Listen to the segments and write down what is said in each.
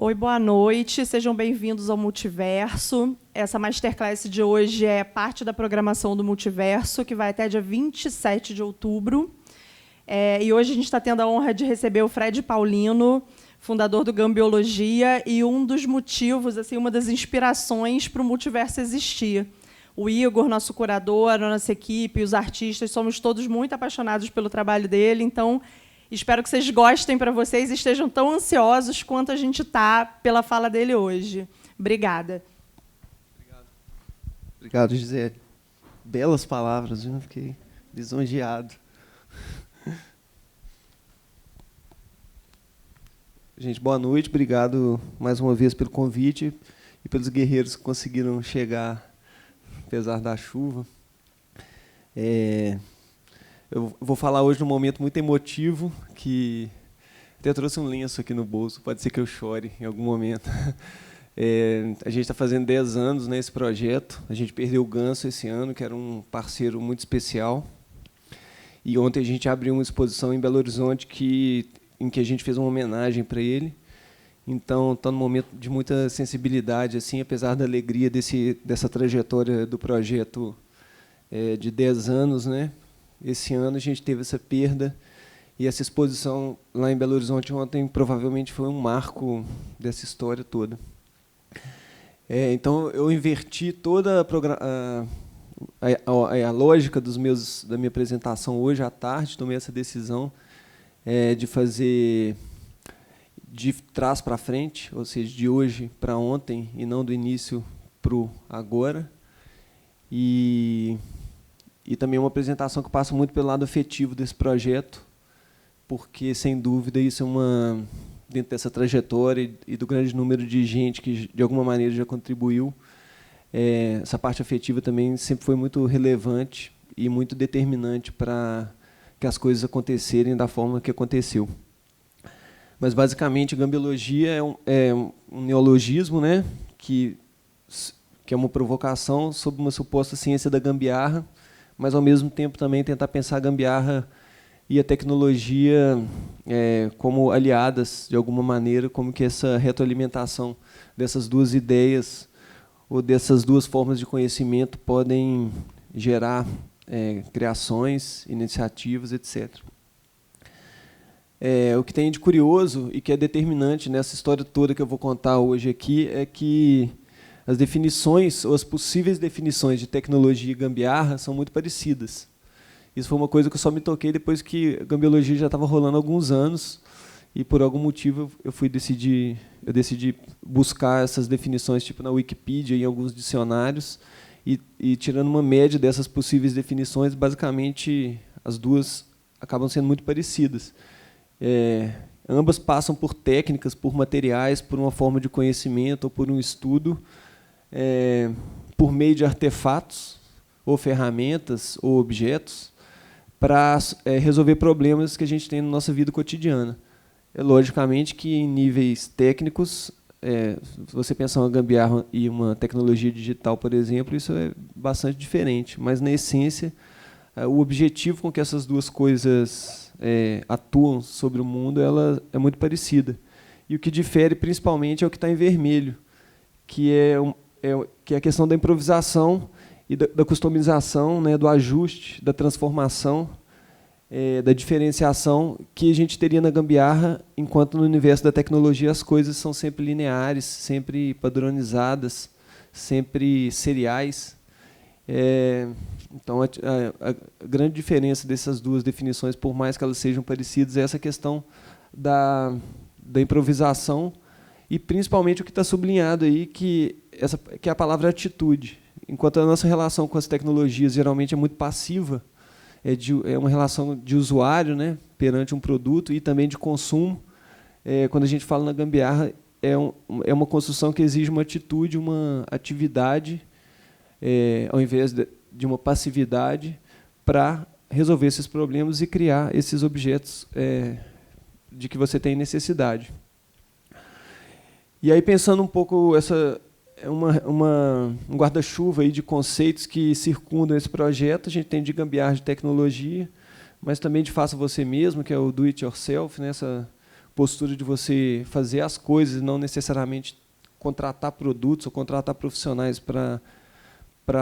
Oi, boa noite, sejam bem-vindos ao Multiverso. Essa Masterclass de hoje é parte da programação do Multiverso, que vai até dia 27 de outubro. E hoje a gente está tendo a honra de receber o Fred Paulino, fundador do Gambiologia, e um dos motivos, assim, uma das inspirações para o Multiverso existir. O Igor, nosso curador, a nossa equipe, os artistas, somos todos muito apaixonados pelo trabalho dele, então espero que vocês gostem para vocês e estejam tão ansiosos quanto a gente está pela fala dele hoje. Obrigada. Obrigado, Gisele. Belas palavras, viu? Fiquei lisonjeado. Gente, boa noite. Obrigado mais uma vez pelo convite e pelos guerreiros que conseguiram chegar, apesar da chuva. Eu vou falar hoje num momento muito emotivo, que até trouxe um lenço aqui no bolso, pode ser que eu chore em algum momento. A gente está fazendo 10 anos nesse projeto, a gente perdeu o Ganso esse ano, que era um parceiro muito especial. E ontem a gente abriu uma exposição em Belo Horizonte em que a gente fez uma homenagem para ele. Então, está num momento de muita sensibilidade, assim, apesar da alegria dessa trajetória do projeto de 10 anos, né? Esse ano a gente teve essa perda, e essa exposição lá em Belo Horizonte ontem provavelmente foi um marco dessa história toda. Então, eu inverti toda a lógica da minha apresentação hoje à tarde, tomei essa decisão de fazer de trás para frente, ou seja, de hoje para ontem, e não do início para o agora. E também uma apresentação que passa muito pelo lado afetivo desse projeto, porque, sem dúvida, isso é dentro dessa trajetória e do grande número de gente que, de alguma maneira, já contribuiu, essa parte afetiva também sempre foi muito relevante e muito determinante para que as coisas acontecerem da forma que aconteceu. Mas, basicamente, a gambiologia é um neologismo, né, que é uma provocação sobre uma suposta ciência da gambiarra, mas, ao mesmo tempo, também tentar pensar a gambiarra e a tecnologia como aliadas, de alguma maneira, como que essa retroalimentação dessas duas ideias ou dessas duas formas de conhecimento podem gerar criações, iniciativas, etc. O que tem de curioso e que é determinante nessa história toda que eu vou contar hoje aqui é que as definições, ou as possíveis definições de tecnologia e gambiarra são muito parecidas. Isso foi uma coisa que eu só me toquei depois que a gambiologia já estava rolando há alguns anos, e por algum motivo eu decidi buscar essas definições tipo na Wikipedia e em alguns dicionários, e tirando uma média dessas possíveis definições, basicamente as duas acabam sendo muito parecidas. Ambas passam por técnicas, por materiais, por uma forma de conhecimento ou por um estudo, por meio de artefatos, ou ferramentas, ou objetos, para resolver problemas que a gente tem na nossa vida cotidiana. Logicamente que, em níveis técnicos, se você pensar uma gambiarra e uma tecnologia digital, por exemplo, isso é bastante diferente, mas, na essência, o objetivo com que essas duas coisas atuam sobre o mundo ela é muito parecida. E o que difere, principalmente, é o que está em vermelho, que é a questão da improvisação e da customização, né, do ajuste, da transformação, da diferenciação que a gente teria na gambiarra, enquanto no universo da tecnologia as coisas são sempre lineares, sempre padronizadas, sempre seriais. Então, a grande diferença dessas duas definições, por mais que elas sejam parecidas, é essa questão da improvisação e, principalmente, o que está sublinhado aí, que é a palavra atitude. Enquanto a nossa relação com as tecnologias geralmente é muito passiva, é uma relação de usuário, né, perante um produto, e também de consumo, quando a gente fala na gambiarra, é uma construção que exige uma atitude, uma atividade, ao invés de uma passividade, para resolver esses problemas e criar esses objetos de que você tem necessidade. E aí, pensando um pouco um guarda-chuva aí de conceitos que circundam esse projeto, a gente tem de gambiarra de tecnologia, mas também de faça você mesmo, que é o do it yourself, né, postura de você fazer as coisas e não necessariamente contratar produtos ou contratar profissionais para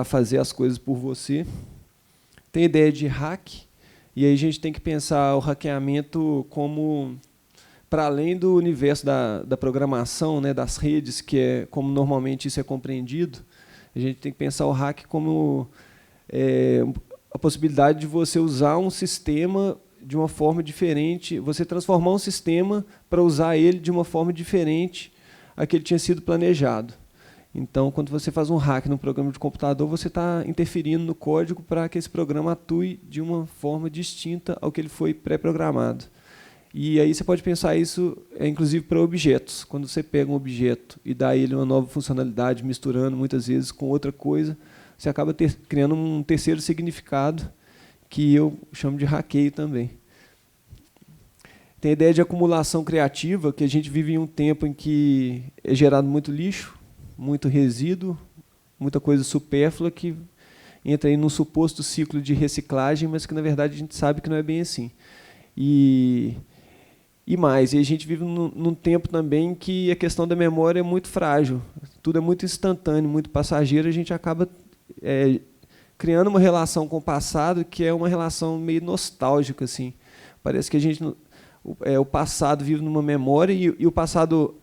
fazer as coisas por você. Tem a ideia de hack, e aí a gente tem que pensar o hackeamento como, para além do universo da programação, né, das redes, que é como normalmente isso é compreendido, a gente tem que pensar o hack como a possibilidade de você usar um sistema de uma forma diferente, você transformar um sistema para usar ele de uma forma diferente a que ele tinha sido planejado. Então, quando você faz um hack no programa de computador, você está interferindo no código para que esse programa atue de uma forma distinta ao que ele foi pré-programado. E aí você pode pensar isso, inclusive, para objetos. Quando você pega um objeto e dá a ele uma nova funcionalidade, misturando muitas vezes com outra coisa, você acaba criando um terceiro significado, que eu chamo de hackeio também. Tem a ideia de acumulação criativa, que a gente vive em um tempo em que é gerado muito lixo, muito resíduo, muita coisa supérflua, que entra aí num suposto ciclo de reciclagem, mas que, na verdade, a gente sabe que não é bem assim. E a gente vive num tempo também que a questão da memória é muito frágil, tudo é muito instantâneo, muito passageiro, a gente acaba criando uma relação com o passado que é uma relação meio nostálgica, assim. Parece que a gente, o passado vive numa memória e o passado,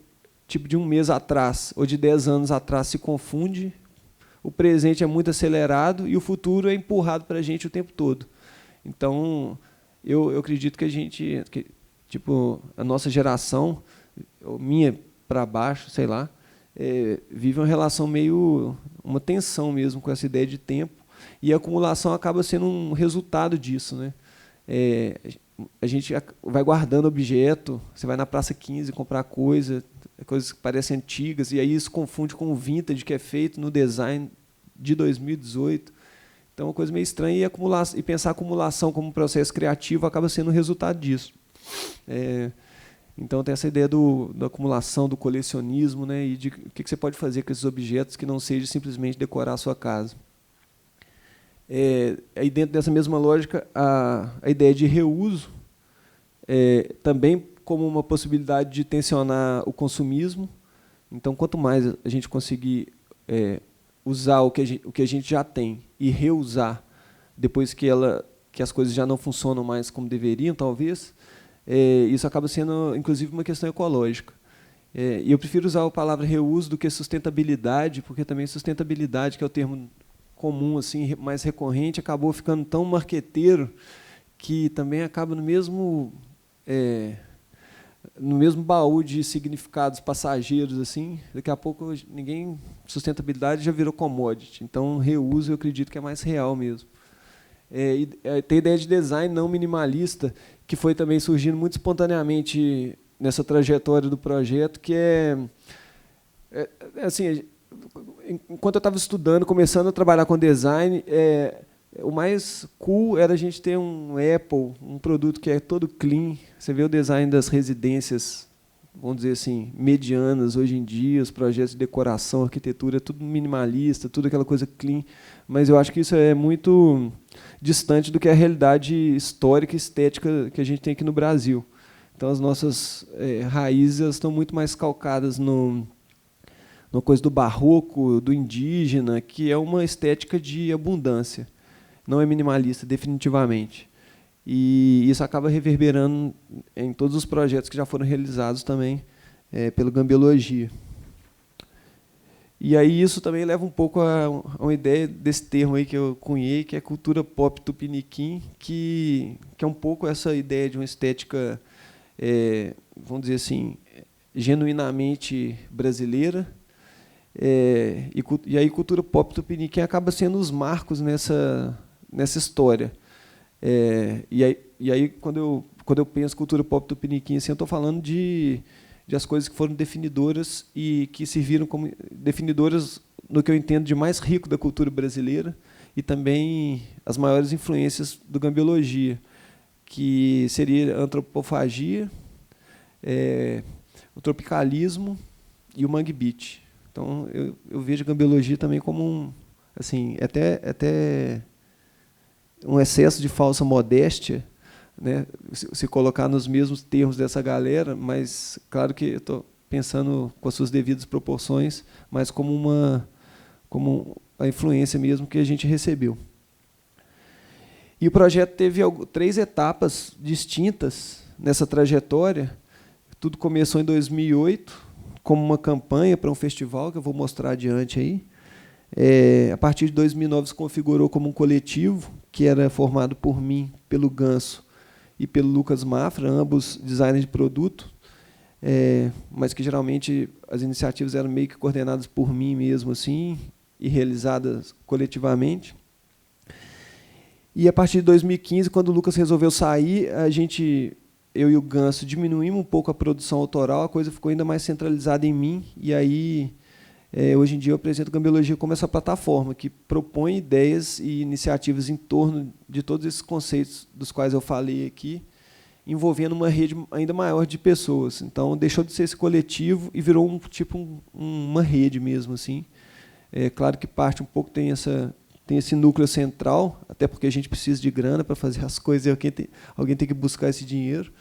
tipo de um mês atrás ou de 10 anos atrás, se confunde, o presente é muito acelerado e o futuro é empurrado para a gente o tempo todo. Então, eu acredito que a gente, tipo, a nossa geração, minha para baixo, sei lá, vive uma relação meio, uma tensão mesmo com essa ideia de tempo, e a acumulação acaba sendo um resultado disso, né? A gente vai guardando objeto, você vai na Praça 15 comprar coisas que parecem antigas, e aí isso confunde com o vintage que é feito no design de 2018. Então, é uma coisa meio estranha, e pensar a acumulação como um processo criativo acaba sendo o resultado disso. Então, tem essa ideia da acumulação, do colecionismo, né, e de o que você pode fazer com esses objetos que não seja simplesmente decorar a sua casa. Aí, dentro dessa mesma lógica, a ideia de reuso, também como uma possibilidade de tensionar o consumismo. Então, quanto mais a gente conseguir usar o que a gente já tem e reusar depois que as coisas já não funcionam mais como deveriam, talvez, isso acaba sendo, inclusive, uma questão ecológica. E eu prefiro usar a palavra reuso do que sustentabilidade, porque também sustentabilidade, que é o termo comum, assim, mais recorrente, acabou ficando tão marqueteiro que também acaba no mesmo baú de significados passageiros, assim. Daqui a pouco sustentabilidade já virou commodity. Então, reuso eu acredito que é mais real mesmo. Tem a ideia de design não minimalista, que foi também surgindo muito espontaneamente nessa trajetória do projeto, que assim, enquanto eu estava estudando, começando a trabalhar com design, o mais cool era a gente ter um Apple, um produto que é todo clean. Você vê o design das residências, vamos dizer assim, medianas hoje em dia, os projetos de decoração, arquitetura, tudo minimalista, tudo aquela coisa clean. Mas eu acho que isso é muito distante do que é a realidade histórica e estética que a gente tem aqui no Brasil. Então, as nossas raízes estão muito mais calcadas numa coisa do barroco, do indígena, que é uma estética de abundância. Não é minimalista, definitivamente. E isso acaba reverberando em todos os projetos que já foram realizados também pelo Gambiologia. E aí isso também leva um pouco a uma ideia desse termo aí que eu cunhei, que é cultura pop tupiniquim, que é um pouco essa ideia de uma estética, vamos dizer assim, genuinamente brasileira. E aí cultura pop tupiniquim acaba sendo os marcos nessa história. E aí quando eu penso cultura pop tupiniquim, assim, eu estou falando de as coisas que foram definidoras e que serviram como definidoras no que eu entendo de mais rico da cultura brasileira, e também as maiores influências do Gambiologia, que seria a antropofagia, o tropicalismo e o mangue beat. Então, eu vejo a Gambiologia também como até um excesso de falsa modéstia, né, se colocar nos mesmos termos dessa galera, mas claro que eu estou pensando com as suas devidas proporções, mas como a influência mesmo que a gente recebeu. E o projeto teve 3 etapas distintas nessa trajetória. Tudo começou em 2008, como uma campanha para um festival, que eu vou mostrar adiante aí. A partir de 2009 se configurou como um coletivo, que era formado por mim, pelo Ganso e pelo Lucas Mafra, ambos designers de produto, mas que geralmente as iniciativas eram meio que coordenadas por mim mesmo assim, e realizadas coletivamente. E a partir de 2015, quando o Lucas resolveu sair, eu e o Ganso diminuímos um pouco a produção autoral, a coisa ficou ainda mais centralizada em mim, e aí, hoje em dia, eu apresento Gambiologia como essa plataforma que propõe ideias e iniciativas em torno de todos esses conceitos dos quais eu falei aqui, envolvendo uma rede ainda maior de pessoas. Então, deixou de ser esse coletivo e virou uma rede mesmo, assim. Claro que parte um pouco tem esse núcleo central, até porque a gente precisa de grana para fazer as coisas, e alguém tem que buscar esse dinheiro.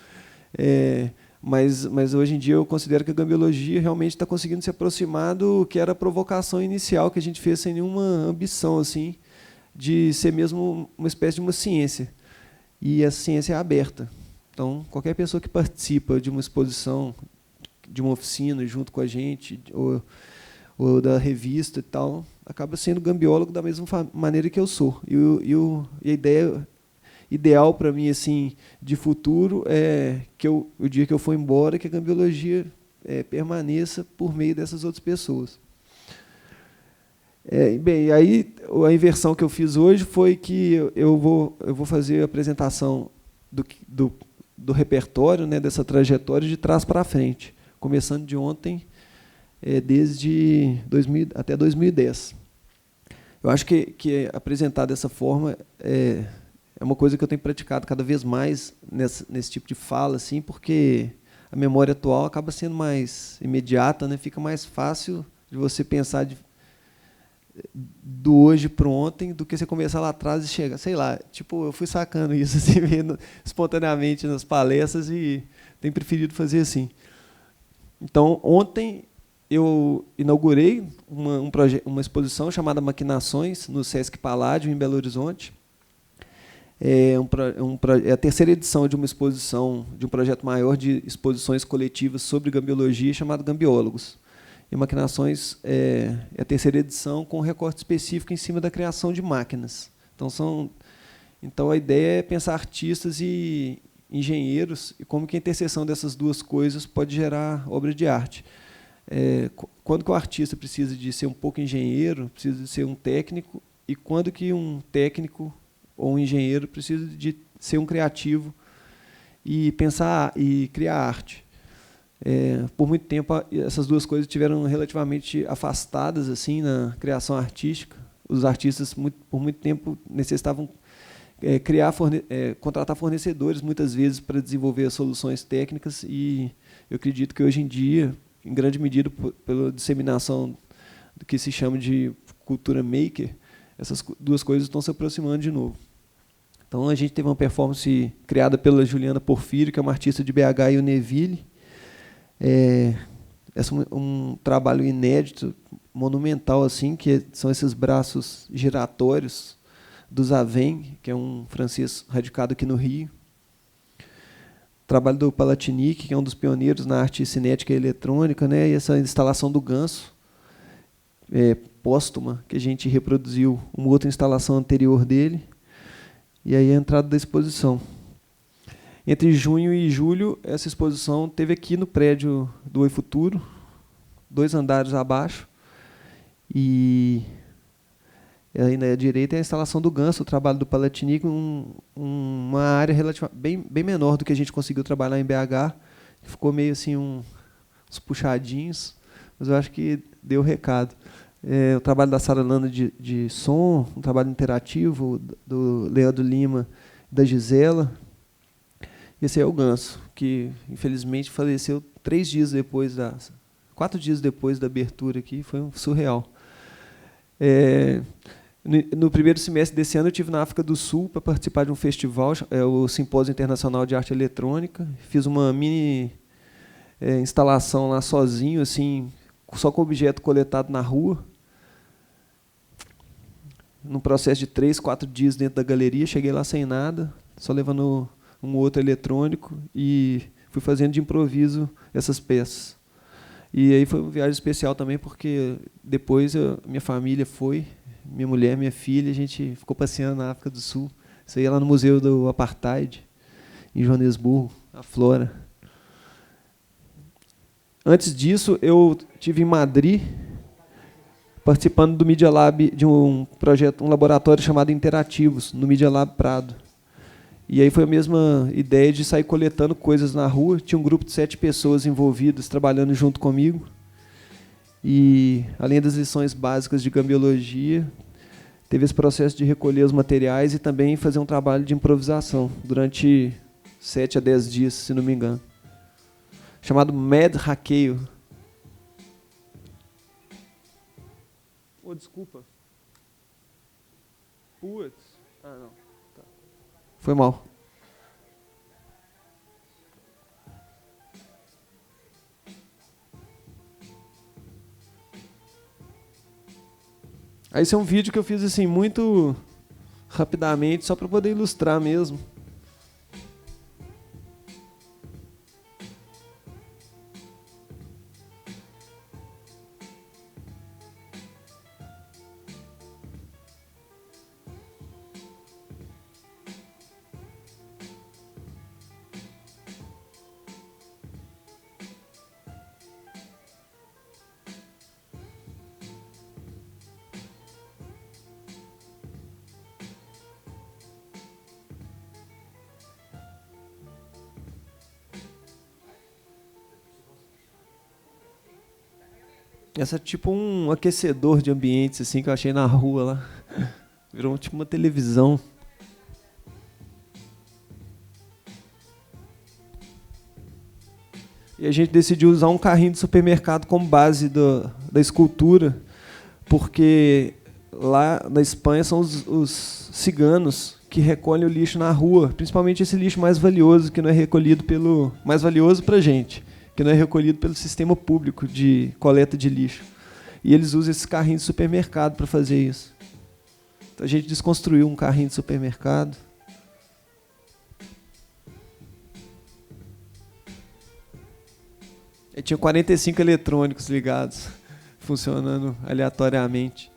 Mas hoje em dia eu considero que a Gambiologia realmente está conseguindo se aproximar do que era a provocação inicial que a gente fez sem nenhuma ambição assim, de ser mesmo uma espécie de uma ciência. E a ciência é aberta. Então, qualquer pessoa que participa de uma exposição, de uma oficina junto com a gente, ou da revista e tal, acaba sendo gambiólogo da mesma maneira que eu sou. E a ideia ideal para mim assim de futuro é que o dia que eu for embora, que a Gambiologia permaneça por meio dessas outras pessoas. Bem, aí a inversão que eu fiz hoje foi que eu vou fazer a apresentação do repertório, né, dessa trajetória de trás para frente, começando de ontem, desde 2000 até 2010. Eu acho que apresentar dessa forma é uma coisa que eu tenho praticado cada vez mais nesse tipo de fala, assim, porque a memória atual acaba sendo mais imediata, né? Fica mais fácil de você pensar do hoje para ontem do que você começar lá atrás e chegar, sei lá, tipo, eu fui sacando isso assim, vendo espontaneamente nas palestras e tenho preferido fazer assim. Então, ontem eu inaugurei uma exposição chamada Maquinações, no Sesc Paládio, em Belo Horizonte. É a terceira edição de uma exposição, de um projeto maior de exposições coletivas sobre gambiologia, chamado Gambiólogos. E Maquinações é a terceira edição com um recorte específico em cima da criação de máquinas. Então a ideia é pensar artistas e engenheiros e como que a interseção dessas duas coisas pode gerar obra de arte. Quando que o artista precisa de ser um pouco engenheiro, precisa de ser um técnico, e quando que um técnico ou um engenheiro precisa de ser um criativo e pensar e criar arte. Por muito tempo, essas duas coisas estiveram relativamente afastadas assim na criação artística. Os artistas, por muito tempo, necessitavam contratar fornecedores, muitas vezes, para desenvolver as soluções técnicas, e eu acredito que, hoje em dia, em grande medida, pela disseminação do que se chama de cultura maker, essas duas coisas estão se aproximando de novo. Então, a gente teve uma performance criada pela Juliana Porfírio, que é uma artista de BH e Uneville. Um trabalho inédito, monumental, assim, que são esses braços giratórios do Zavin, que é um francês radicado aqui no Rio. O trabalho do Palatinic, que é um dos pioneiros na arte cinética e eletrônica, né? E essa instalação do Ganso, póstuma, que a gente reproduziu uma outra instalação anterior dele, e aí a entrada da exposição. Entre junho e julho, essa exposição teve aqui no prédio do Oi Futuro, 2 andares abaixo, e aí na direita é a instalação do Ganso, o trabalho do Palatinic, uma área bem menor do que a gente conseguiu trabalhar em BH, ficou meio assim uns puxadinhos, mas eu acho que deu o recado. O trabalho da Sara Landa de som, um trabalho interativo do Leandro Lima e da Gisela. Esse é o Ganso, que infelizmente faleceu 4 dias depois da abertura aqui, foi surreal. No primeiro semestre desse ano, eu estive na África do Sul para participar de um festival, o Simpósio Internacional de Arte Eletrônica. Fiz uma mini instalação lá sozinho, assim, só com objeto coletado na rua. Num processo de 3, 4 dias dentro da galeria, cheguei lá sem nada, só levando um outro eletrônico e fui fazendo de improviso essas peças. E aí foi uma viagem especial também, porque depois minha família foi, minha mulher, minha filha, a gente ficou passeando na África do Sul. Isso aí é lá no Museu do Apartheid, em Joanesburgo, a Flora. Antes disso, eu estive em Madrid, participando do Media Lab, de um projeto, um laboratório chamado Interativos, no Media Lab Prado. E aí foi a mesma ideia de sair coletando coisas na rua. Tinha um grupo de 7 pessoas envolvidas, trabalhando junto comigo. E, além das lições básicas de gambiologia, teve esse processo de recolher os materiais e também fazer um trabalho de improvisação, durante 7 a 10 dias, se não me engano. Chamado Mad Hackeio. Oh, desculpa. Putz. Ah, não. Tá. Foi mal. Aí esse é um vídeo que eu fiz assim muito rapidamente, só para poder ilustrar mesmo. Essa é tipo um aquecedor de ambientes assim que eu achei na rua lá. Virou tipo uma televisão. E a gente decidiu usar um carrinho de supermercado como base da escultura, porque lá na Espanha são os ciganos que recolhem o lixo na rua, principalmente esse lixo mais valioso, que não é recolhido pelo... mais valioso para a gente, que não é recolhido pelo sistema público de coleta de lixo. E eles usam esses carrinhos de supermercado para fazer isso. Então a gente desconstruiu um carrinho de supermercado. E tinha 45 eletrônicos ligados, funcionando aleatoriamente.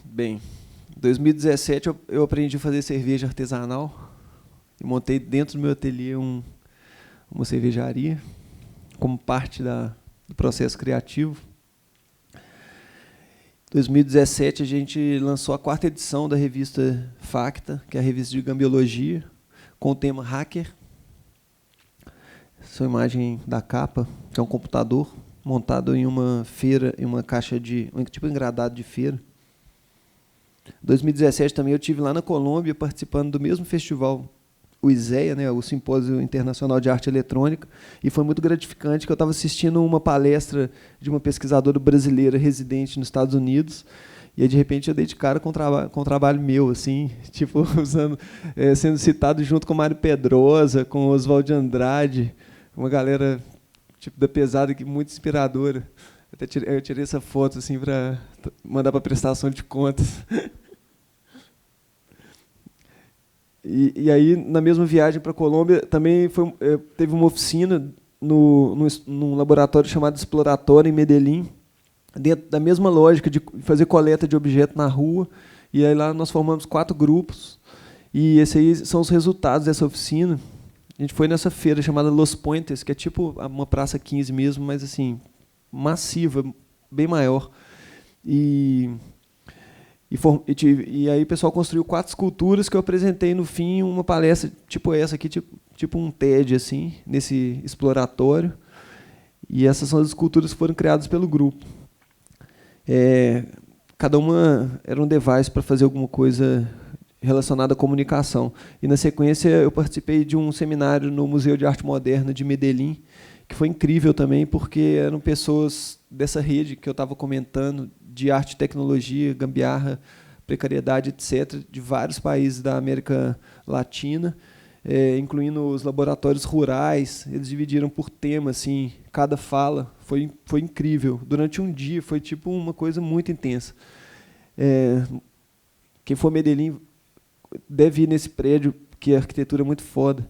Bem, em 2017 eu aprendi a fazer cerveja artesanal e montei dentro do meu ateliê uma cervejaria como parte do processo criativo. Em 2017 a gente lançou a 4ª edição da revista Facta, que é a revista de gambiologia, com o tema Hacker. Essa é a imagem da capa, que é um computador montado em uma feira, em uma caixa de tipo engradado de feira. Em 2017 também eu estive lá na Colômbia participando do mesmo festival, o ISEA, né, o Simpósio Internacional de Arte Eletrônica, e foi muito gratificante que eu estava assistindo uma palestra de uma pesquisadora brasileira residente nos Estados Unidos, e aí, de repente eu dei de cara com um trabalho meu, assim, tipo, sendo citado junto com Mário Pedrosa, com Oswald de Andrade, uma galera tipo da pesada, muito inspiradora. Eu tirei essa foto assim para mandar para prestação de contas. E aí, na mesma viagem para a Colômbia, também teve uma oficina num laboratório chamado Exploratório, em Medellín, dentro da mesma lógica de fazer coleta de objetos na rua. E aí lá nós formamos 4 grupos. E esses aí são os resultados dessa oficina. A gente foi nessa feira chamada Los Puentes, que é tipo uma praça 15 mesmo, mas assim, massiva, bem maior. E aí o pessoal construiu 4 esculturas que eu apresentei no fim, uma palestra tipo essa aqui, tipo um TED, assim, nesse exploratório. E essas são as esculturas que foram criadas pelo grupo. Cada uma era um device para fazer alguma coisa relacionada à comunicação. E, na sequência, eu participei de um seminário no Museu de Arte Moderna de Medellín, que foi incrível também, porque eram pessoas dessa rede que eu estava comentando, de arte e tecnologia, gambiarra, precariedade, etc., de vários países da América Latina, incluindo os laboratórios rurais. Eles dividiram por tema, assim, cada fala. Foi incrível. Durante um dia, foi tipo uma coisa muito intensa. Quem for Medellín deve ir nesse prédio, que a arquitetura é muito foda.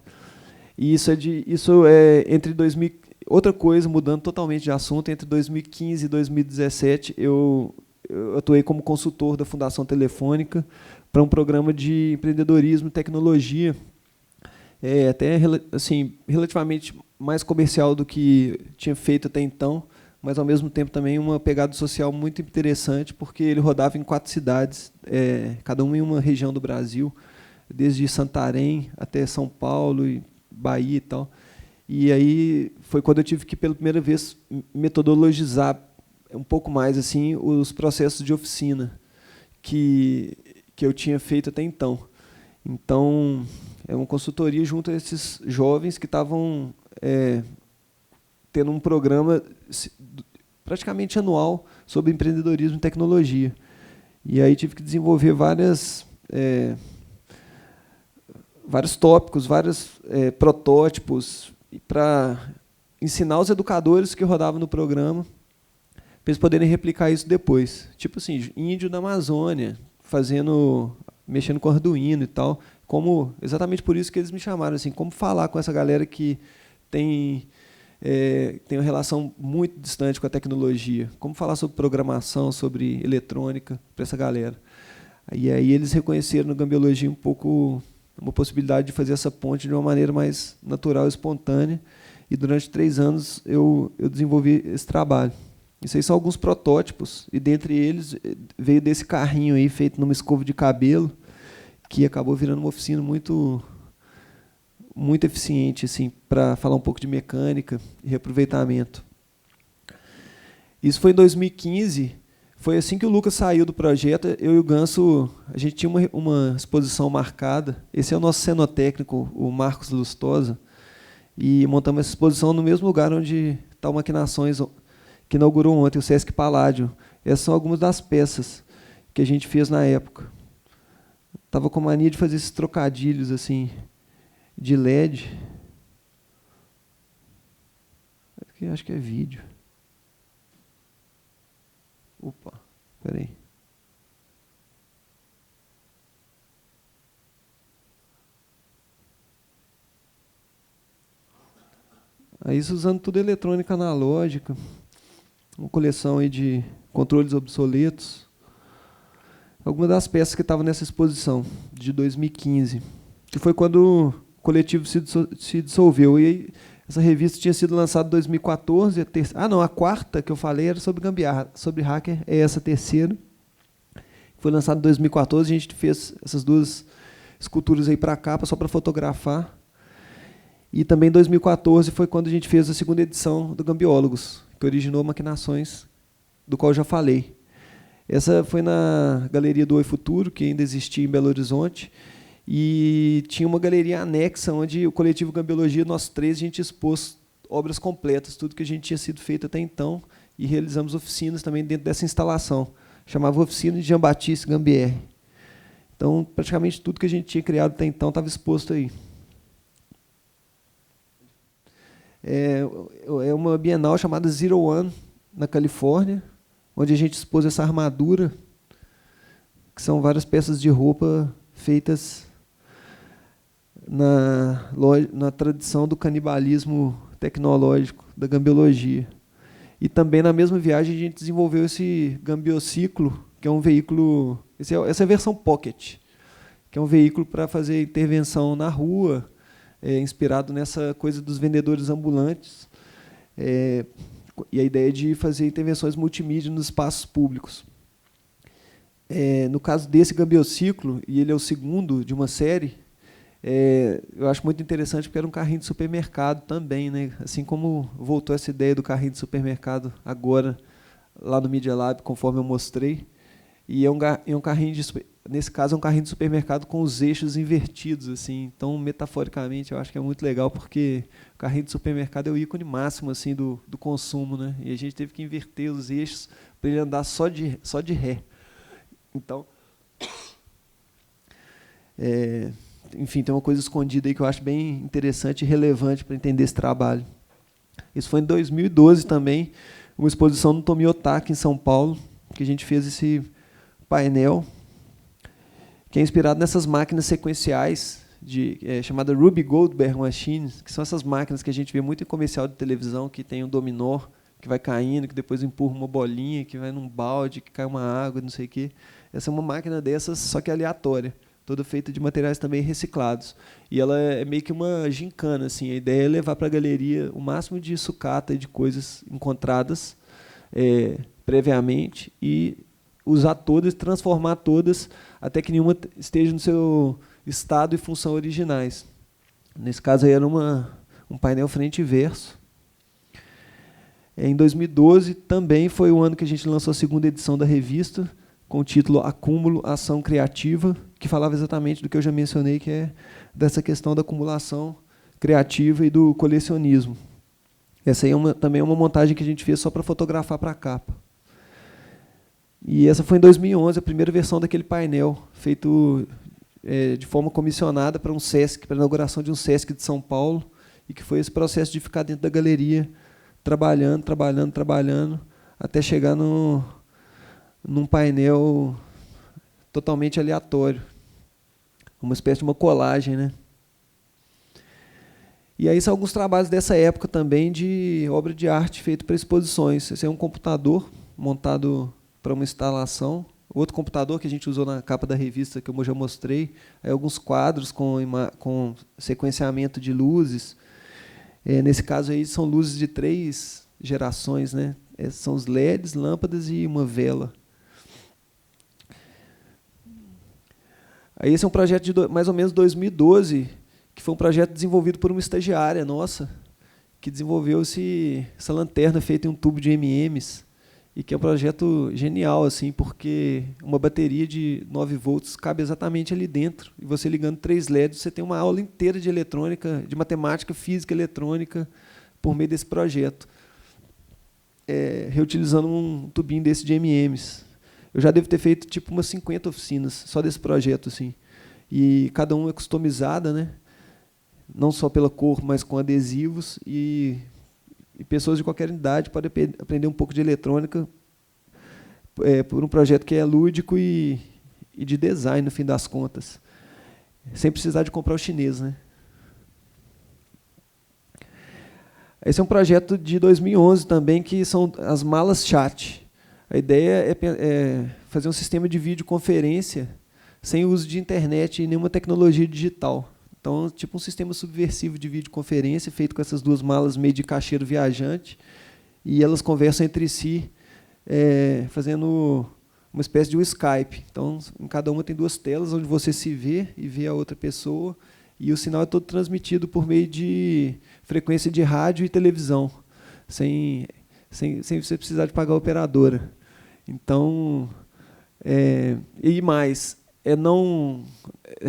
E isso é entre 2000. Outra coisa, mudando totalmente de assunto, entre 2015 e 2017, eu atuei como consultor da Fundação Telefônica para um programa de empreendedorismo e tecnologia, até assim, relativamente mais comercial do que tinha feito até então, mas, ao mesmo tempo, também uma pegada social muito interessante, porque ele rodava em 4 cidades, cada uma em uma região do Brasil, desde Santarém até São Paulo, e Bahia e tal. E aí foi quando eu tive que, pela primeira vez, metodologizar um pouco mais assim os processos de oficina que eu tinha feito até então. Então, é uma consultoria junto a esses jovens que estavam tendo um programa praticamente anual sobre empreendedorismo e tecnologia. E aí tive que desenvolver vários tópicos, vários protótipos, para ensinar os educadores que rodavam no programa, para eles poderem replicar isso depois. Tipo assim, índio da Amazônia, mexendo com Arduino e tal. Exatamente por isso que eles me chamaram, assim, como falar com essa galera que tem uma relação muito distante com a tecnologia, como falar sobre programação, sobre eletrônica, para essa galera. E aí eles reconheceram no Gambiologia um pouco uma possibilidade de fazer essa ponte de uma maneira mais natural e espontânea, e durante 3 anos eu desenvolvi esse trabalho. Isso aí são alguns protótipos, e dentre eles veio desse carrinho aí feito numa escova de cabelo, que acabou virando uma oficina muito eficiente, assim, para falar um pouco de mecânica e reaproveitamento. Isso foi em 2015. Foi assim que o Lucas saiu do projeto. Eu e o Ganso, a gente tinha uma exposição marcada. Esse é o nosso cenotécnico, o Marcos Lustosa, e montamos essa exposição no mesmo lugar onde está o Maquinações, que inaugurou ontem, o Sesc Paládio. Essas são algumas das peças que a gente fez na época. Estava com mania de fazer esses trocadilhos assim, de LED. Aqui acho que é vídeo. Opa, espera aí. Aí isso usando tudo eletrônica analógica, uma coleção aí de controles obsoletos. Algumas das peças que estavam nessa exposição de 2015, que foi quando o coletivo se dissolveu. E aí, essa revista tinha sido lançada em 2014. A quarta que eu falei era sobre gambiarra, sobre hacker, é essa terceira. Foi lançada em 2014, a gente fez essas 2 esculturas aí para a capa, só para fotografar. E também em 2014 foi quando a gente fez a 2ª edição do Gambiólogos, que originou Maquinações, do qual eu já falei. Essa foi na Galeria do Oi Futuro, que ainda existia em Belo Horizonte, e tinha uma galeria anexa, onde o coletivo Gambiologia, nós 3, a gente expôs obras completas, tudo que a gente tinha sido feito até então, e realizamos oficinas também dentro dessa instalação. Chamava Oficina de Jean-Baptiste Gambier. Então, praticamente tudo que a gente tinha criado até então estava exposto aí. É uma bienal chamada Zero One, na Califórnia, onde a gente expôs essa armadura, que são várias peças de roupa feitas na tradição do canibalismo tecnológico, da gambiologia. E também, na mesma viagem, a gente desenvolveu esse gambiociclo, que é um veículo... Essa é a versão Pocket, que é um veículo para fazer intervenção na rua, inspirado nessa coisa dos vendedores ambulantes, e a ideia de fazer intervenções multimídia nos espaços públicos. No caso desse gambiociclo, e ele é o 2º de uma série, eu acho muito interessante porque era um carrinho de supermercado também, né? Assim como voltou essa ideia do carrinho de supermercado agora, lá no Media Lab, conforme eu mostrei, E é um carrinho nesse caso é um carrinho de supermercado com os eixos invertidos, assim. Então, metaforicamente, eu acho que é muito legal, porque o carrinho de supermercado é o ícone máximo assim do consumo, né? E a gente teve que inverter os eixos para ele andar só de ré. Então, enfim, tem uma coisa escondida aí que eu acho bem interessante e relevante para entender esse trabalho. Isso foi em 2012 também, uma exposição no Tomiotaki, em São Paulo, que a gente fez esse painel, que é inspirado nessas máquinas sequenciais, chamada Ruby Goldberg Machines, que são essas máquinas que a gente vê muito em comercial de televisão, que tem um dominó, que vai caindo, que depois empurra uma bolinha, que vai num balde, que cai uma água, não sei o quê. Essa é uma máquina dessas, só que aleatória, toda feita de materiais também reciclados. E ela é meio que uma gincana, assim. A ideia é levar para a galeria o máximo de sucata e de coisas encontradas previamente e usar todas, transformar todas, até que nenhuma esteja no seu estado e função originais. Nesse caso aí era um painel frente e verso. Em 2012 também foi o ano que a gente lançou a segunda edição da revista, com o título Acúmulo, Ação Criativa, que falava exatamente do que eu já mencionei, que é dessa questão da acumulação criativa e do colecionismo. Essa aí também é uma montagem que a gente fez só para fotografar para a capa. E essa foi em 2011, a primeira versão daquele painel, feito de forma comissionada para um SESC, para a inauguração de um SESC de São Paulo, e que foi esse processo de ficar dentro da galeria, trabalhando, até chegar num painel totalmente aleatório, uma espécie de uma colagem, né? E aí são alguns trabalhos dessa época também de obra de arte feita para exposições. Esse é um computador montado para uma instalação. Outro computador que a gente usou na capa da revista, que eu já mostrei, é alguns quadros com sequenciamento de luzes. Nesse caso aí são luzes de 3 gerações, né? São os LEDs, lâmpadas e uma vela. Aí esse é um projeto de mais ou menos 2012, que foi um projeto desenvolvido por uma estagiária nossa, que desenvolveu essa lanterna feita em um tubo de M&M's, e que é um projeto genial, assim, porque uma bateria de 9 volts cabe exatamente ali dentro, e você ligando 3 LEDs, você tem uma aula inteira de eletrônica, de matemática, física, eletrônica, por meio desse projeto, reutilizando um tubinho desse de M&M's. Eu já devo ter feito tipo umas 50 oficinas só desse projeto, assim, e cada uma é customizada, né? Não só pela cor, mas com adesivos, e pessoas de qualquer idade podem aprender um pouco de eletrônica por um projeto que é lúdico e de design, no fim das contas, sem precisar de comprar o chinês, né? Esse é um projeto de 2011 também, que são as malas chat. A ideia é fazer um sistema de videoconferência sem uso de internet e nenhuma tecnologia digital. Então, tipo um sistema subversivo de videoconferência, feito com essas 2 malas meio de caixeiro viajante, e elas conversam entre si, fazendo uma espécie de um Skype. Então, em cada uma tem 2 telas, onde você se vê e vê a outra pessoa, e o sinal é todo transmitido por meio de frequência de rádio e televisão, sem você precisar de pagar a operadora. Então, e mais,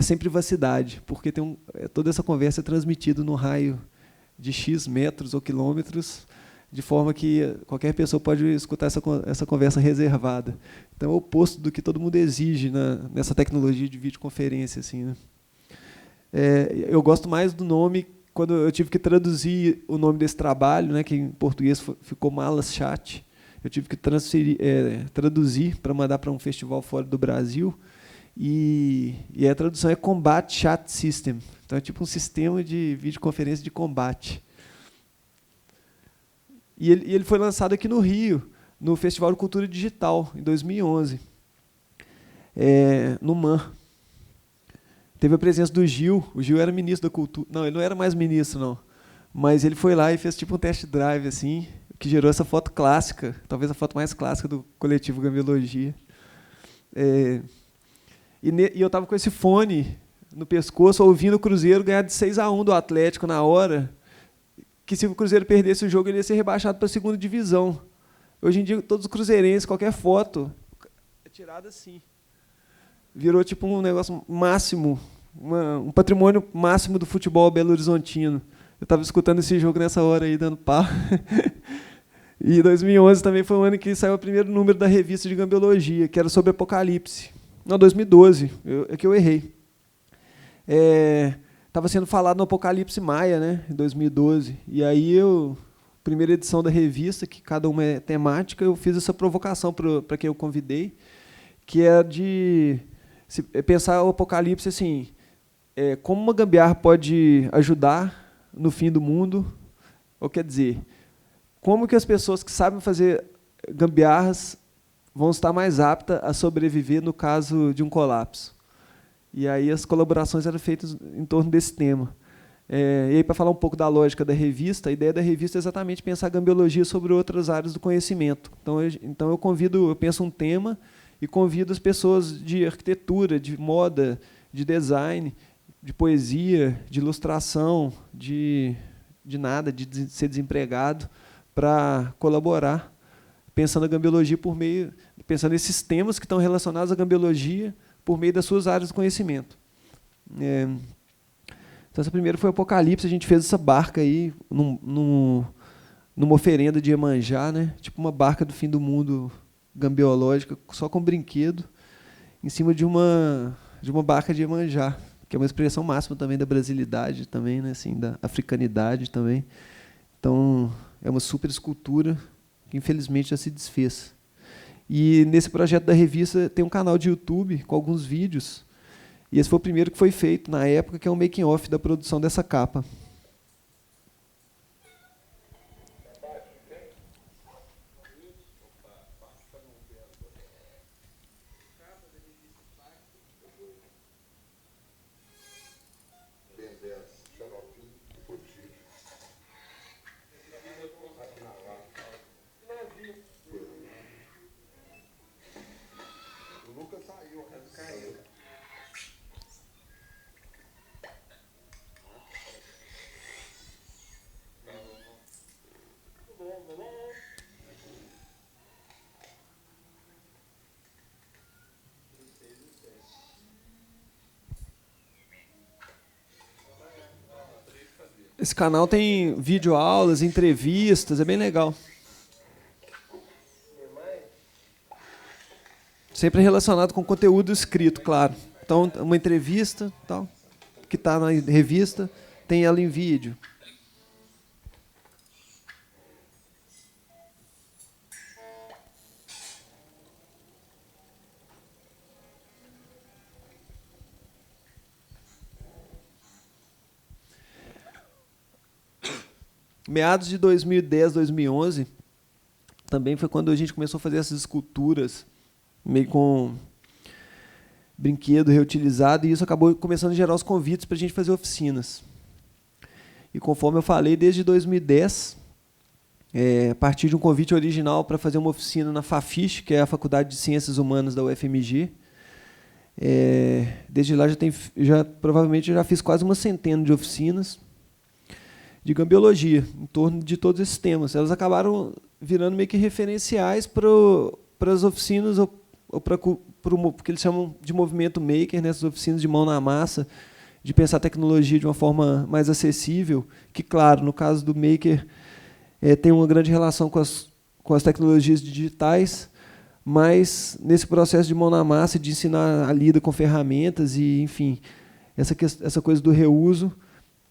sem privacidade, porque toda essa conversa é transmitida no raio de X metros ou quilômetros, de forma que qualquer pessoa pode escutar essa conversa reservada. Então, é o oposto do que todo mundo exige nessa tecnologia de videoconferência, assim, né? Eu gosto mais do nome, quando eu tive que traduzir o nome desse trabalho, né, que em português ficou Malas Chat. Eu tive que traduzir para mandar para um festival fora do Brasil, e a tradução é Combat Chat System. Então é tipo um sistema de videoconferência de combate. E ele foi lançado aqui no Rio, no Festival de Cultura Digital, em 2011, no MAN. Teve a presença do Gil. O Gil era ministro da Cultura. Não, ele não era mais ministro, não. Mas ele foi lá e fez tipo um test drive, assim, que gerou essa foto clássica, talvez a foto mais clássica do coletivo Gambiologia. E eu estava com esse fone no pescoço, ouvindo o Cruzeiro ganhar de 6-1 do Atlético na hora, que se o Cruzeiro perdesse o jogo, ele ia ser rebaixado para a 2ª divisão. Hoje em dia, todos os cruzeirenses, qualquer foto, tirada assim. Virou tipo um negócio máximo, um patrimônio máximo do futebol belo-horizontino. Eu estava escutando esse jogo nessa hora aí, dando pau. E 2011 também foi o ano que saiu o primeiro número da revista de gambiologia, que era sobre Apocalipse. Não, 2012, é que eu errei. Estava sendo falado no Apocalipse Maia, né, em 2012. E aí, primeira edição da revista, que cada uma é temática, eu fiz essa provocação para quem eu convidei, que é de pensar o Apocalipse assim, como uma gambiarra pode ajudar no fim do mundo, ou quer dizer, como que as pessoas que sabem fazer gambiarras vão estar mais aptas a sobreviver no caso de um colapso. E aí as colaborações eram feitas em torno desse tema. E aí, para falar um pouco da lógica da revista, a ideia da revista é exatamente pensar a gambiologia sobre outras áreas do conhecimento. Então eu penso um tema e convido as pessoas de arquitetura, de moda, de design, de poesia, de ilustração, de nada, de ser desempregado, para colaborar, pensando a gambiologia pensando nesses temas que estão relacionados à gambiologia por meio das suas áreas de conhecimento. Então, essa primeira foi o Apocalipse, a gente fez essa barca aí numa oferenda de Iemanjá, né? Tipo uma barca do fim do mundo gambiológica, só com brinquedo, em cima de uma barca de Iemanjá, que é uma expressão máxima também da brasilidade, também, né? Assim, da africanidade também. Então, é uma super escultura que, infelizmente, já se desfez. E, nesse projeto da revista, tem um canal de YouTube com alguns vídeos. E esse foi o primeiro que foi feito, na época, que é um making-off da produção dessa capa. Esse canal tem videoaulas, entrevistas, é bem legal. Sempre relacionado com conteúdo escrito, claro. Então, uma entrevista, tal, que está na revista, tem ela em vídeo. Meados de 2010, 2011, também foi quando a gente começou a fazer essas esculturas, meio com brinquedo reutilizado, e isso acabou começando a gerar os convites para a gente fazer oficinas. E conforme eu falei, desde 2010, a partir de um convite original para fazer uma oficina na FAFISH, que é a Faculdade de Ciências Humanas da UFMG, desde lá provavelmente já fiz quase uma centena de oficinas de gambiologia, em torno de todos esses temas. Elas acabaram virando meio que referenciais para as oficinas, ou para o que eles chamam de movimento maker, nessas oficinas de mão na massa, de pensar a tecnologia de uma forma mais acessível, que, claro, no caso do maker, tem uma grande relação com as tecnologias digitais, mas nesse processo de mão na massa, de ensinar a lida com ferramentas e, enfim, essa coisa do reuso,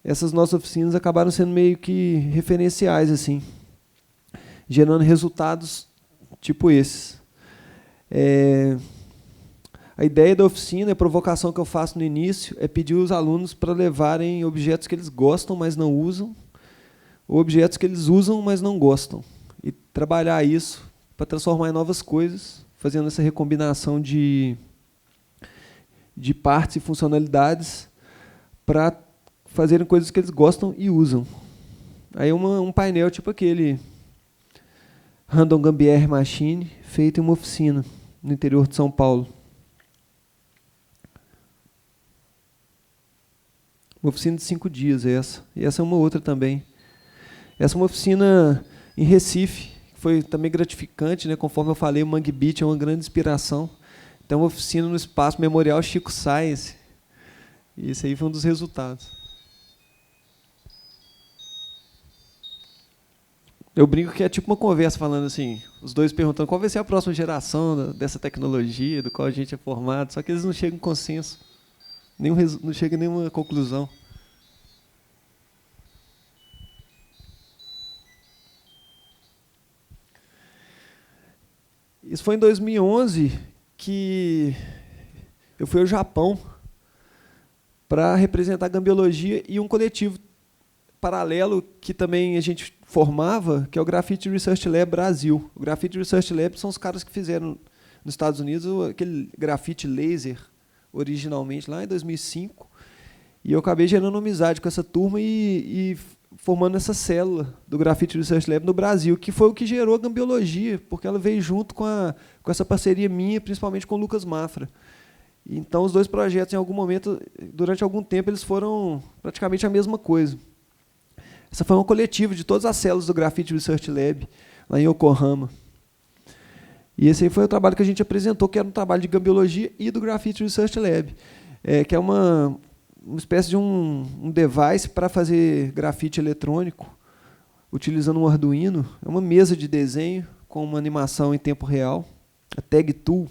essas nossas oficinas acabaram sendo meio que referenciais, assim, gerando resultados tipo esses. A ideia da oficina, a provocação que eu faço no início, é pedir os alunos para levarem objetos que eles gostam, mas não usam, ou objetos que eles usam, mas não gostam, e trabalhar isso para transformar em novas coisas, fazendo essa recombinação de partes e funcionalidades para fazerem coisas que eles gostam e usam. Aí um painel tipo aquele Random Gambiarra Machine, feito em uma oficina no interior de São Paulo. Uma oficina de 5 dias, essa. E essa é uma outra também. Essa é uma oficina em Recife, que foi também gratificante, né? Conforme eu falei, o Mangue Beach é uma grande inspiração. tem uma oficina no Espaço Memorial Chico Science. E esse aí foi um dos resultados. Eu brinco que é tipo uma conversa falando assim, os dois perguntando qual vai ser a próxima geração dessa tecnologia, do qual a gente é formado, só que eles não chegam em consenso, não chegam a nenhuma conclusão. Isso foi em 2011 que eu fui ao Japão para representar a gambiologia e um coletivo paralelo que também a gente formava, que é o Graffiti Research Lab Brasil. O Graffiti Research Lab são os caras que fizeram nos Estados Unidos aquele grafite laser originalmente lá em 2005. E eu acabei gerando amizade com essa turma e formando essa célula do Graffiti Research Lab no Brasil, que foi o que gerou a gambiologia, porque ela veio junto com essa parceria minha, principalmente com o Lucas Mafra. Então, os dois projetos, em algum momento, durante algum tempo, eles foram praticamente a mesma coisa. Essa foi uma coletiva de todas as células do Graffiti Research Lab, lá em Yokohama. E esse aí foi o trabalho que a gente apresentou, que era um trabalho de gambiologia e do Graffiti Research Lab, que é uma espécie de um device para fazer grafite eletrônico, utilizando um Arduino. É uma mesa de desenho com uma animação em tempo real, a Tag Tool,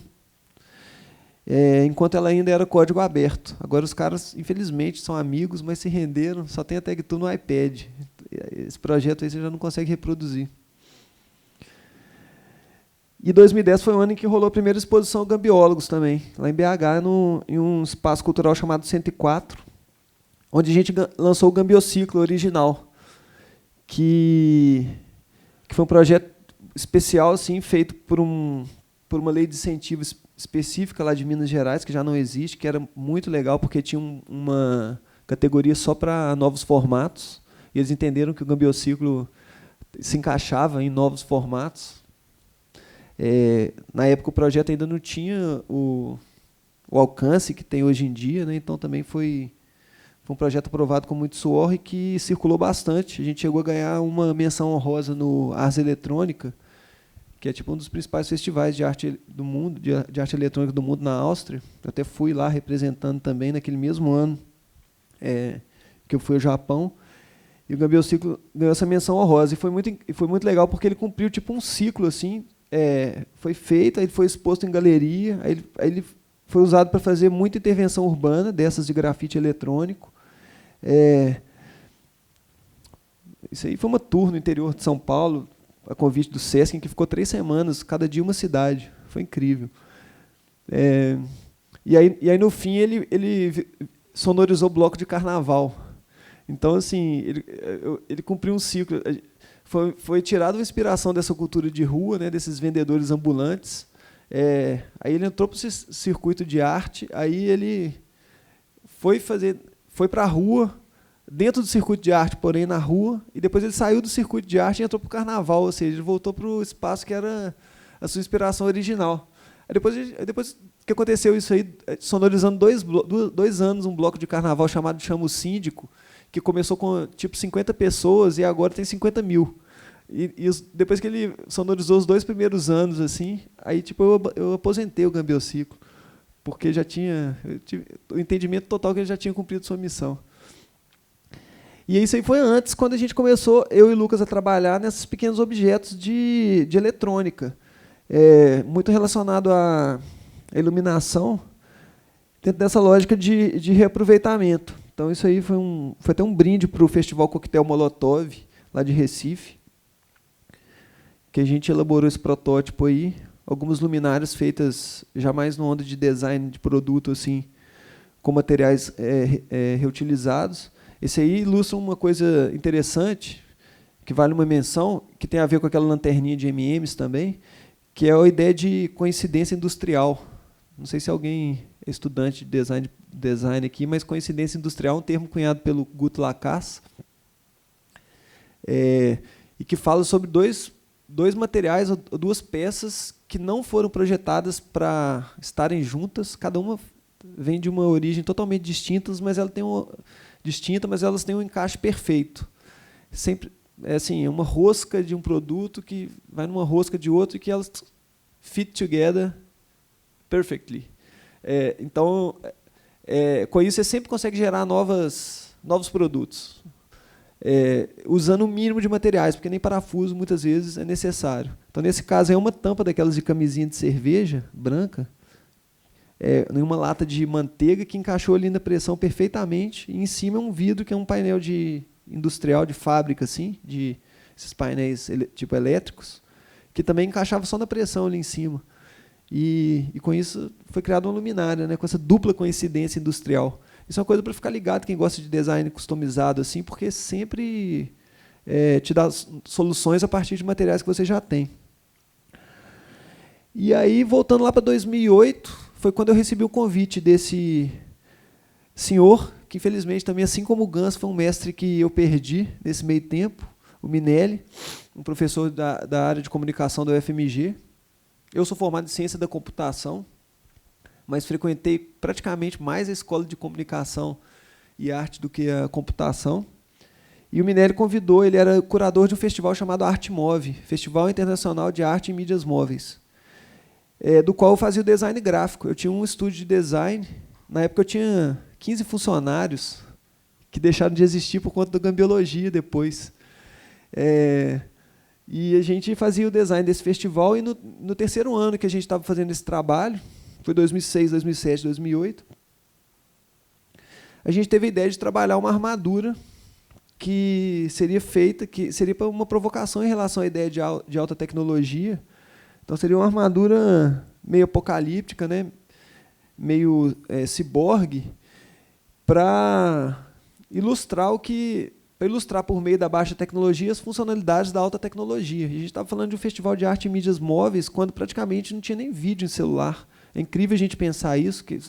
enquanto ela ainda era código aberto. Agora os caras, infelizmente, são amigos, mas se renderam, só tem a Tag Tool no iPad. Esse projeto aí você já não consegue reproduzir. E 2010 foi o ano em que rolou a primeira exposição Gambiólogos também, lá em BH, em um espaço cultural chamado 104, onde a gente lançou o Gambiociclo original, que foi um projeto especial assim, feito por uma lei de incentivo específica lá de Minas Gerais, que já não existe, que era muito legal, porque tinha uma categoria só para novos formatos, e eles entenderam que o Gambiociclo se encaixava em novos formatos. Na época o projeto ainda não tinha o alcance que tem hoje em dia, né? Então também foi um projeto aprovado com muito suor e que circulou bastante. A gente chegou a ganhar uma menção honrosa no Ars Eletrônica, que é tipo um dos principais festivais de arte do mundo, de arte eletrônica do mundo na Áustria. Eu até fui lá representando também naquele mesmo ano que eu fui ao Japão. E o Gambiociclo ganhou essa menção honrosa. E foi muito legal porque ele cumpriu tipo um ciclo assim. Foi feito, aí ele foi exposto em galeria, aí ele foi usado para fazer muita intervenção urbana, dessas de grafite eletrônico. Isso aí foi uma tour no interior de São Paulo, a convite do Sesc, em que ficou 3 semanas, cada dia uma cidade. Foi incrível. E aí, no fim, ele sonorizou o bloco de carnaval. Então, assim, ele cumpriu um ciclo. Foi tirada uma inspiração dessa cultura de rua, né, desses vendedores ambulantes. Aí ele entrou para o circuito de arte, aí ele foi para a rua, dentro do circuito de arte, porém na rua, e depois ele saiu do circuito de arte e entrou para o carnaval, ou seja, ele voltou para o espaço que era a sua inspiração original. Aí depois que aconteceu isso aí, sonorizando 2 anos um bloco de carnaval chamado Chama o Síndico, que começou com tipo 50 pessoas e agora tem 50 mil. E depois que ele sonorizou os 2 primeiros anos, assim, aí tipo, eu aposentei o Gambiociclo, porque eu tive o entendimento total que ele já tinha cumprido sua missão. E isso aí foi antes, quando a gente começou, eu e o Lucas, a trabalhar nesses pequenos objetos de eletrônica, muito relacionado à iluminação, dentro dessa lógica de reaproveitamento. Então, isso aí foi até um brinde para o Festival Coquetel Molotov, lá de Recife, que a gente elaborou esse protótipo aí, algumas luminárias feitas já mais no onda de design de produto, assim, com materiais reutilizados. Esse aí ilustra uma coisa interessante, que vale uma menção, que tem a ver com aquela lanterninha de M&M's também, que é a ideia de coincidência industrial. Não sei se alguém é estudante de design aqui, mas coincidência industrial é um termo cunhado pelo Guto Lacasse, e que fala sobre dois materiais, ou 2 peças que não foram projetadas para estarem juntas, cada uma vem de uma origem totalmente distinta, mas elas têm um encaixe perfeito. Sempre assim, uma rosca de um produto que vai numa rosca de outro e que elas fit together perfectly. Então, com isso, você sempre consegue gerar novos produtos, usando o mínimo de materiais, porque nem parafuso, muitas vezes, é necessário. Então, nesse caso, é uma tampa daquelas de camisinha de cerveja, branca, em uma lata de manteiga que encaixou ali na pressão perfeitamente, e em cima é um vidro, que é um painel industrial, de fábrica, assim, de esses painéis tipo elétricos, que também encaixava só na pressão ali em cima. E com isso foi criada uma luminária, né, com essa dupla coincidência industrial. Isso é uma coisa para ficar ligado, quem gosta de design customizado, assim, porque sempre te dá soluções a partir de materiais que você já tem. E aí, voltando lá para 2008, foi quando eu recebi o convite desse senhor, que infelizmente também, assim como o Gans, foi um mestre que eu perdi nesse meio tempo, o Minelli, um professor da área de comunicação da UFMG. Eu sou formado em ciência da computação, mas frequentei praticamente mais a escola de comunicação e arte do que a computação. E o Minelli convidou, ele era curador de um festival chamado Arte Move, Festival Internacional de Arte e Mídias Móveis, do qual eu fazia o design gráfico. Eu tinha um estúdio de design, na época eu tinha 15 funcionários, que deixaram de existir por conta da gambiologia depois. E a gente fazia o design desse festival, e no terceiro ano que a gente estava fazendo esse trabalho, foi 2006, 2007, 2008, a gente teve a ideia de trabalhar uma armadura que seria feita, que seria para uma provocação em relação à ideia de alta tecnologia. Então, seria uma armadura meio apocalíptica, né, meio ciborgue, para ilustrar por meio da baixa tecnologia as funcionalidades da alta tecnologia. A gente estava falando de um festival de arte e mídias móveis quando praticamente não tinha nem vídeo em celular. É incrível a gente pensar isso, que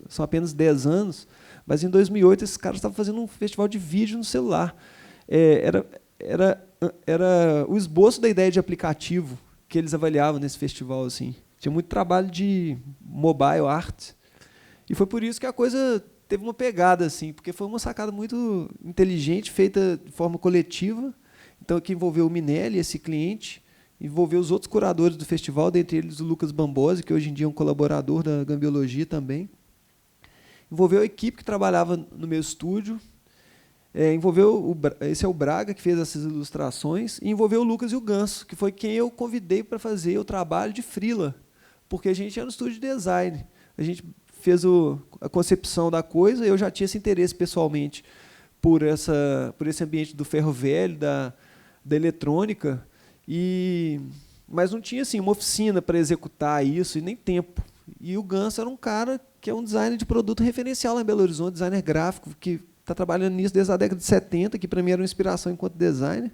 são apenas 10 anos, mas em 2008 esses caras estavam fazendo um festival de vídeo no celular. Era o esboço da ideia de aplicativo que eles avaliavam nesse festival, assim. Tinha muito trabalho de mobile art, e foi por isso que a coisa teve uma pegada, assim, porque foi uma sacada muito inteligente, feita de forma coletiva, então, que envolveu o Minelli, esse cliente, envolveu os outros curadores do festival, dentre eles o Lucas Bambosi, que hoje em dia é um colaborador da Gambiologia também, envolveu a equipe que trabalhava no meu estúdio, esse é o Braga, que fez essas ilustrações, e envolveu o Lucas e o Ganso, que foi quem eu convidei para fazer o trabalho de freela, porque a gente era no estúdio de design. A gente fez a concepção da coisa, eu já tinha esse interesse pessoalmente por esse ambiente do ferro velho, da eletrônica, mas não tinha assim, uma oficina para executar isso, e nem tempo. E o Ganso era um cara que é um designer de produto referencial lá em Belo Horizonte, designer gráfico, que está trabalhando nisso desde a década de 70, que para mim era uma inspiração enquanto designer.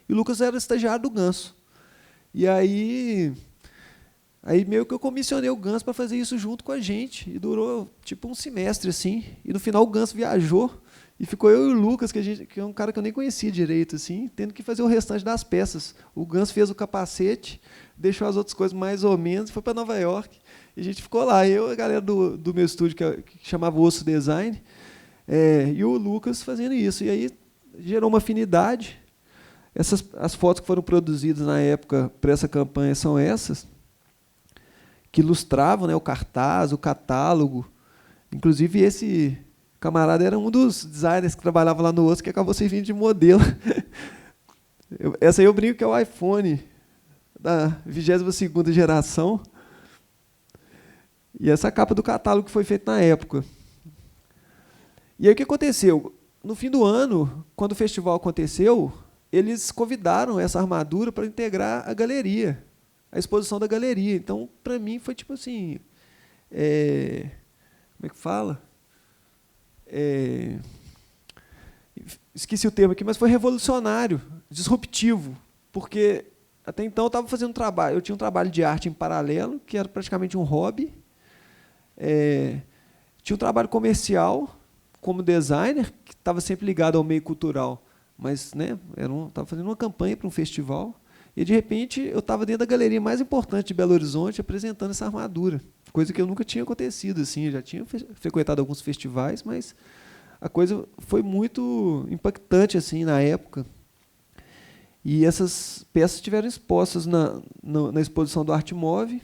E o Lucas era estagiário do Ganso. E aí meio que eu comissionei o Ganso para fazer isso junto com a gente. E durou tipo um semestre, assim. E no final o Ganso viajou e ficou eu e o Lucas, que é um cara que eu nem conhecia direito, assim, tendo que fazer o restante das peças. O Ganso fez o capacete, deixou as outras coisas mais ou menos, foi para Nova York. E a gente ficou lá, eu e a galera do meu estúdio, que chamava Osso Design, e o Lucas fazendo isso. E aí gerou uma afinidade. As fotos que foram produzidas na época para essa campanha são essas, que ilustravam, né, o cartaz, o catálogo. Inclusive, esse camarada era um dos designers que trabalhava lá no Osso, que acabou servindo de modelo. Essa aí eu brinco que é o iPhone da 22ª geração. E essa capa do catálogo que foi feita na época. E aí o que aconteceu? No fim do ano, quando o festival aconteceu, eles convidaram essa armadura para integrar a galeria, a exposição da galeria. Então, para mim, foi tipo assim... como é que fala? Esqueci o termo aqui, mas foi revolucionário, disruptivo, porque até então eu estava fazendo trabalho, eu tinha um trabalho de arte em paralelo, que era praticamente um hobby, tinha um trabalho comercial como designer, que estava sempre ligado ao meio cultural, mas, né, estava fazendo uma campanha para um festival, e de repente eu estava dentro da galeria mais importante de Belo Horizonte apresentando essa armadura, coisa que eu nunca tinha acontecido, assim, eu já tinha frequentado alguns festivais, mas a coisa foi muito impactante assim na época. E essas peças estiveram expostas na exposição do Arte Move.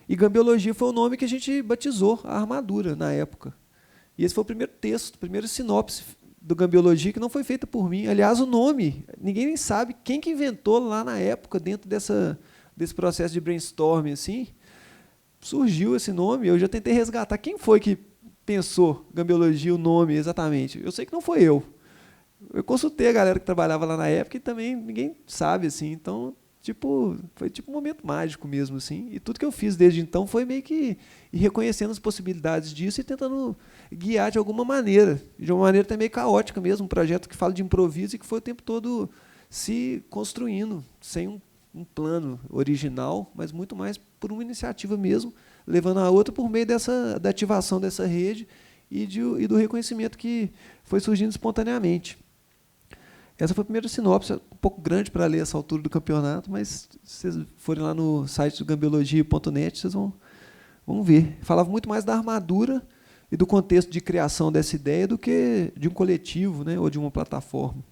E gambiologia foi o nome que a gente batizou a armadura na época. E esse foi o primeiro texto, a primeira sinopse do Gambiologia, que não foi feita por mim. Aliás, o nome, ninguém nem sabe quem que inventou lá na época, dentro desse processo de brainstorming, assim, surgiu esse nome. Eu já tentei resgatar. Quem foi que pensou Gambiologia, o nome exatamente? Eu sei que não foi eu. Eu consultei a galera que trabalhava lá na época e também ninguém sabe, assim. Então, foi tipo um momento mágico mesmo, assim. E tudo que eu fiz desde então foi meio que ir reconhecendo as possibilidades disso e tentando guiar de alguma maneira, de uma maneira até meio caótica mesmo, um projeto que fala de improviso e que foi o tempo todo se construindo, sem um plano original, mas muito mais por uma iniciativa mesmo, levando a outra por meio da ativação dessa rede e do reconhecimento que foi surgindo espontaneamente. Essa foi a primeira sinopse, um pouco grande para ler essa altura do campeonato, mas se vocês forem lá no site do gambiologia.net, vocês vão ver. Falava muito mais da armadura e do contexto de criação dessa ideia do que de um coletivo, né, ou de uma plataforma.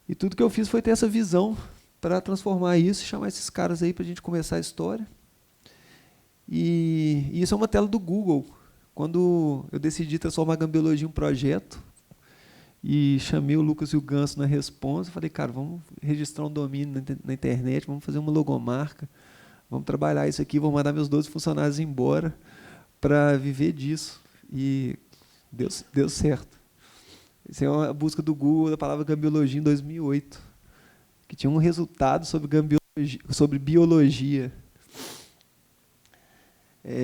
E tudo que eu fiz foi ter essa visão para transformar isso e chamar esses caras aí para a gente começar a história. E isso é uma tela do Google. Quando eu decidi transformar a Gambiologia em um projeto, e chamei o Lucas e o Ganso na responsa, falei, cara, vamos registrar um domínio na internet, vamos fazer uma logomarca, vamos trabalhar isso aqui, vou mandar meus 12 funcionários embora para viver disso. E deu certo. Isso é uma busca do Google da palavra gambiologia em 2008, que tinha um resultado sobre biologia.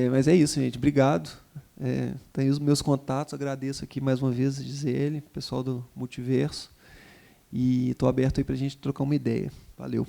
Mas é isso, gente. Obrigado. Tem os meus contatos, agradeço aqui mais uma vez a Gisele, pessoal do Multiverso, e estou aberto aí para a gente trocar uma ideia. Valeu.